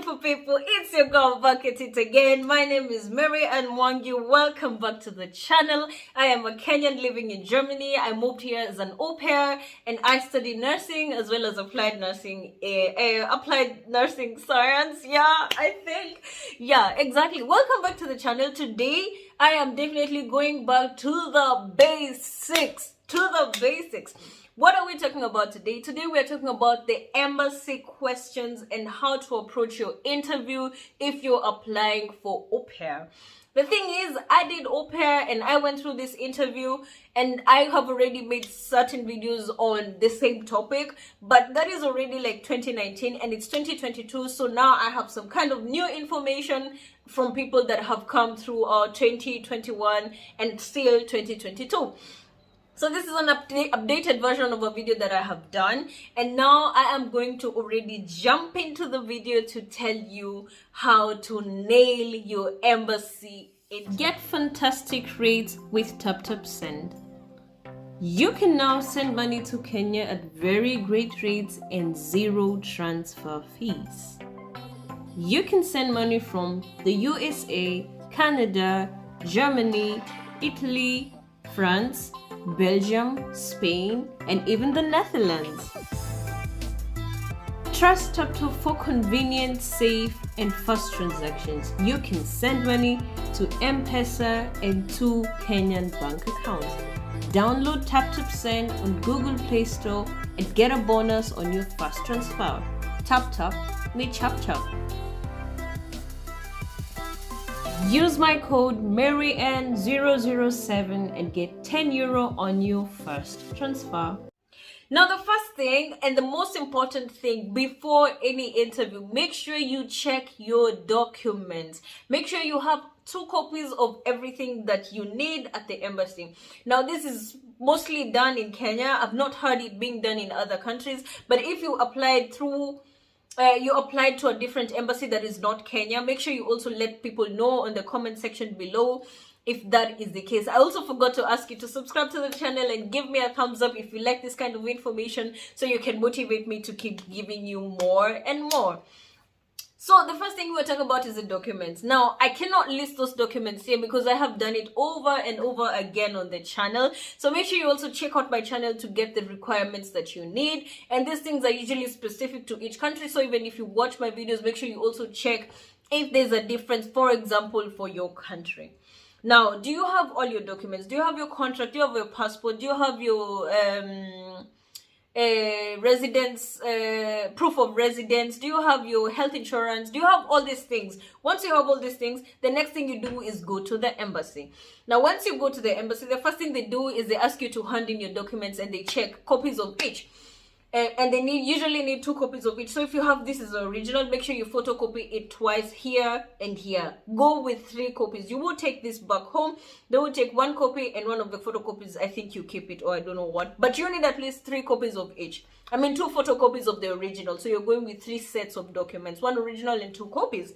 beautiful people, it's your girl back at it again. My name is Ann Mwangi. Welcome back to the channel. I am a Kenyan living in Germany. I moved here as an au pair and I study nursing as well as applied nursing science. Yeah, exactly. Welcome back to the channel. Today I am definitely going back to the basics. What are we talking about today? Today we are talking about the embassy questions and how to approach your interview if you're applying for au pair. The thing is, I did au pair and I went through this interview and I have already made certain videos on the same topic, but that is already like 2019 and it's 2022. So now I have some kind of new information from people that have come through 2021 and still 2022. So this is an updated version of a video that I have done, and now I am going to already jump into the video to tell you how to nail your embassy. Get fantastic rates with TapTapSend. You can now send money to Kenya at very great rates and zero transfer fees. You can send money from the USA, Canada, Germany, Italy, France, Belgium, Spain, and even the Netherlands. Trust TapTap for convenient, safe, and fast transactions. You can send money to M-Pesa and 2 Kenyan bank accounts. Download TapTapSend on Google Play Store and get a bonus on your fast transfer. TapTap, me chap chap. Use my code MaryAnn007 and get €10 on your first transfer. Now, the first thing and the most important thing before any interview, make sure you check your documents. Make sure you have 2 copies of everything that you need at the embassy. Now, this is mostly done in Kenya. I've not heard it being done in other countries, but if you applied to a different embassy that is not Kenya, make sure you also let people know on the comment section below if that is the case. I also forgot to ask you to subscribe to the channel and give me a thumbs up if you like this kind of information so you can motivate me to keep giving you more and more. So the first thing we're talking about is the documents. Now, I cannot list those documents here because I have done it over and over again on the channel. So make sure you also check out my channel to get the requirements that you need. And these things are usually specific to each country. So even if you watch my videos, make sure you also check if there's a difference, for example, for your country. Now, do you have all your documents? Do you have your contract? Do you have your passport? Do you have your residence, proof of residence? Do you have your health insurance? Do you have all these things? Once you have all these things, the next thing you do is go to the embassy. Now, once you go to the embassy, the first thing they do is they ask you to hand in your documents and they check copies of each. And they usually need 2 copies of each. So if you have this as the original, make sure you photocopy it twice, here and here. Go with 3 copies. You will take this back home. They will take 1 copy and one of the photocopies, I think you keep it, or I don't know what. But you need at least 3 copies of each. 2 photocopies of the original. So you're going with 3 sets of documents, 1 original and 2 copies.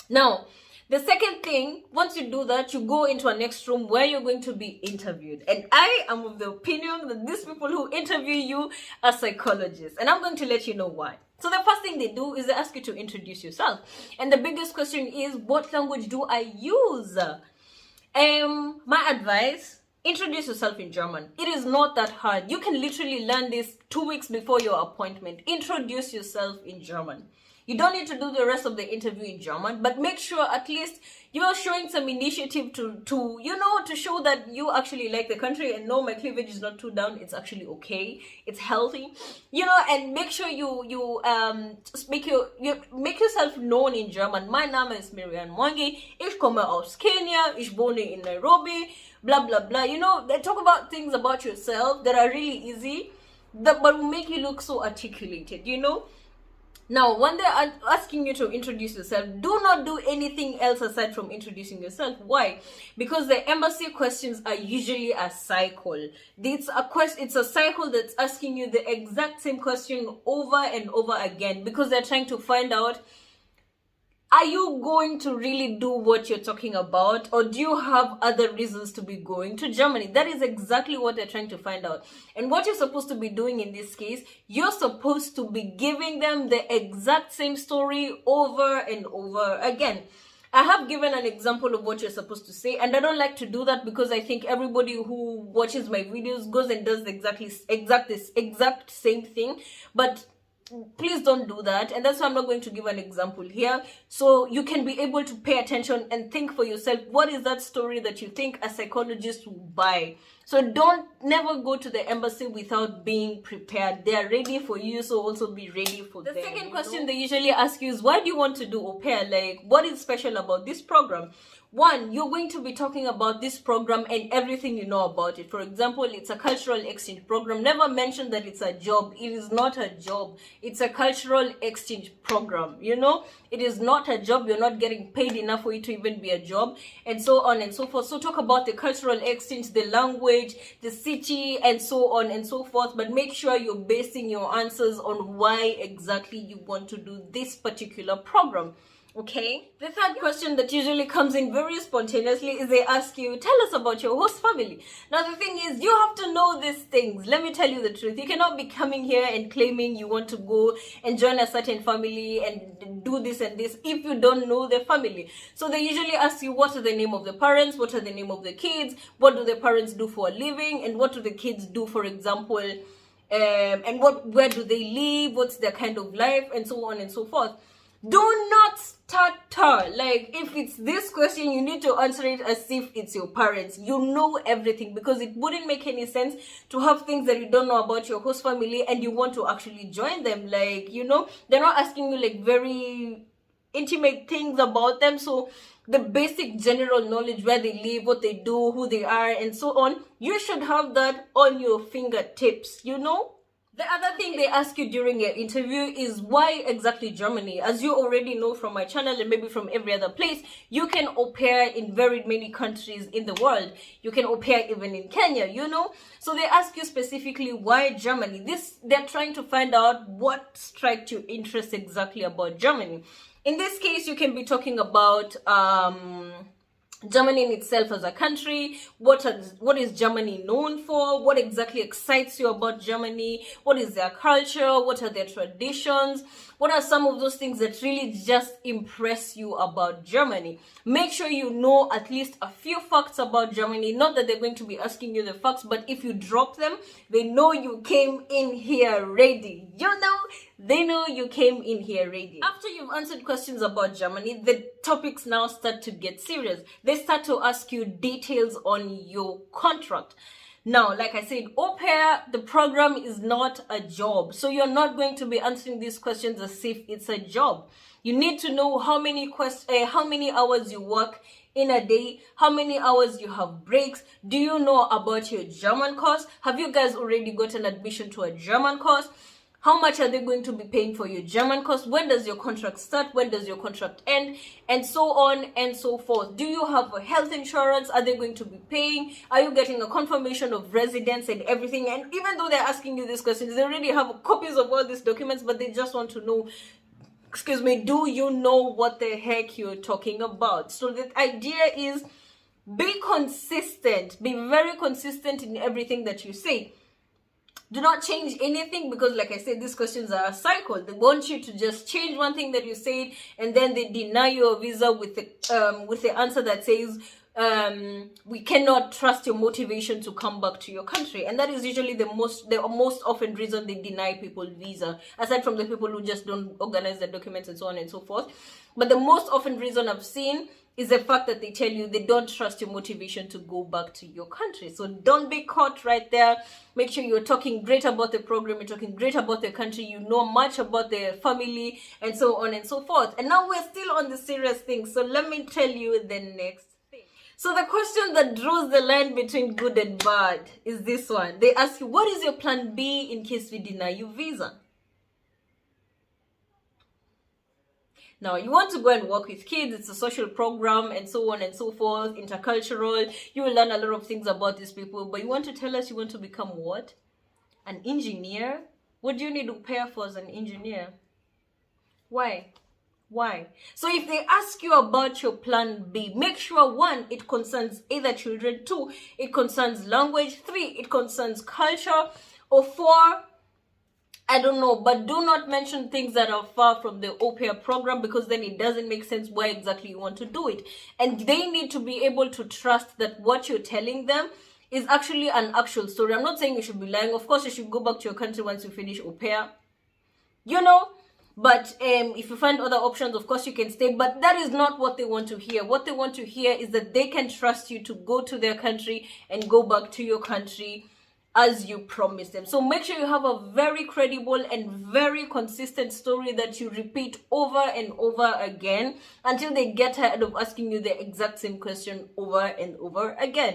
Now, the second thing, once you do that, you go into a next room where you're going to be interviewed. And I am of the opinion that these people who interview you are psychologists. And I'm going to let you know why. So the first thing they do is they ask you to introduce yourself. And the biggest question is, what language do I use? My advice, introduce yourself in German. It is not that hard. You can literally learn this 2 weeks before your appointment. Introduce yourself in German. You don't need to do the rest of the interview in German, but make sure at least you are showing some initiative to show that you actually like the country and no, my cleavage is not too down. It's actually okay. It's healthy, and make sure you make yourself known in German. My Name ist Ann Mwangi. Ich komme aus Kenya. Ich wohne in Nairobi. Blah, blah, blah. They talk about things about yourself that are really easy, but will make you look so articulated, Now, when they're asking you to introduce yourself, do not do anything else aside from introducing yourself. Why? Because the embassy questions are usually a cycle. It's a cycle that's asking you the exact same question over and over again because they're trying to find out are you going to really do what you're talking about, or do you have other reasons to be going to Germany? That is exactly what they're trying to find out. And what you're supposed to be doing in this case, you're supposed to be giving them the exact same story over and over again. I have given an example of what you're supposed to say, and I don't like to do that because I think everybody who watches my videos goes and does the exact same thing. But please don't do that, and that's why I'm not going to give an example here, so you can be able to pay attention and think for yourself, what is that story that you think a psychologist will buy? So don't never go to the embassy without being prepared. They are ready for you, so also be ready for them. The second question they usually ask you is, why do you want to do au pair? Like, what is special about this program? One, you're going to be talking about this program and everything you know about it. For example, it's a cultural exchange program. Never mention that it's a job. It is not a job. It's a cultural exchange program. You know, it is not a job. You're not getting paid enough for it to even be a job, and so on and so forth. So talk about the cultural exchange, the language, the city, and so on and so forth. But make sure you're basing your answers on why exactly you want to do this particular program. Okay. The third question that usually comes in very spontaneously is they ask you, tell us about your host family. Now the thing is, you have to know these things. Let me tell you the truth. You cannot be coming here and claiming you want to go and join a certain family and do this and this if you don't know the family. So they usually ask you, what are the name of the parents, what are the name of the kids, what do the parents do for a living, and what do the kids do, for example, and where do they live, what's their kind of life, and so on and so forth. Do not stutter. Like, if it's this question, you need to answer it as if it's your parents. You know everything, because it wouldn't make any sense to have things that you don't know about your host family and you want to actually join them. Like, you know, they're not asking you like very intimate things about them. So the basic general knowledge, where they live, what they do, who they are, and so on, you should have that on your fingertips, you know. The other thing they ask you during your interview is, why exactly Germany? As you already know from my channel and maybe from every other place, you can au pair in very many countries in the world. You can au pair even in Kenya, you know? So they ask you specifically, why Germany? They're trying to find out what strikes your interest exactly about Germany. In this case, you can be talking about Germany in itself as a country. What is Germany known for? What exactly excites you about Germany? What is their culture? What are their traditions? What are some of those things that really just impress you about Germany? Make sure you know at least a few facts about Germany. Not that they're going to be asking you the facts, but if you drop them, they know you came in here ready. You know, they know you came in here ready. After you've answered questions about Germany, the topics now start to get serious. They start to ask you details on your contract. Now, like I said, au pair, the program is not a job. So you're not going to be answering these questions as if it's a job. You need to know how many hours you work in a day, how many hours you have breaks. Do you know about your German course? Have you guys already got an admission to a German course? How much are they going to be paying for your German course? When does your contract start? When does your contract end? And so on and so forth. Do you have a health insurance? Are they going to be paying? Are you getting a confirmation of residence and everything? And even though they're asking you these questions, they already have copies of all these documents, but they just want to know, excuse me, do you know what the heck you're talking about? So the idea is, be consistent. Be very consistent in everything that you say. Do not change anything, because like I said, these questions are a cycle. They want you to just change one thing that you said, and then they deny you a visa with the answer that says, we cannot trust your motivation to come back to your country. And that is usually the most often reason they deny people visa, aside from the people who just don't organize their documents and so on and so forth. But the most often reason I've seen is the fact that they tell you they don't trust your motivation to go back to your country. So don't be caught right there. Make sure you're talking great about the program, you're talking great about the country, you know much about their family, and so on and so forth. And now we're still on the serious thing, so let me tell you the next thing. So the question that draws the line between good and bad is this one. They ask you, what is your plan B in case we deny you visa? Now, you want to go and work with kids, it's a social program, and so on and so forth, intercultural. You will learn a lot of things about these people, but you want to tell us you want to become what? An engineer? What do you need to prepare for as an engineer? Why? Why? So if they ask you about your plan B, make sure 1, it concerns either children, 2, it concerns language, 3, it concerns culture, or 4, I don't know, but do not mention things that are far from the au pair program, because then it doesn't make sense why exactly you want to do it. And they need to be able to trust that what you're telling them is actually an actual story. I'm not saying you should be lying. Of course, you should go back to your country once you finish au pair, you know. But if you find other options, of course you can stay. But that is not what they want to hear. What they want to hear is that they can trust you to go to their country and go back to your country as you promised them. So make sure you have a very credible and very consistent story that you repeat over and over again until they get tired of asking you the exact same question over and over again.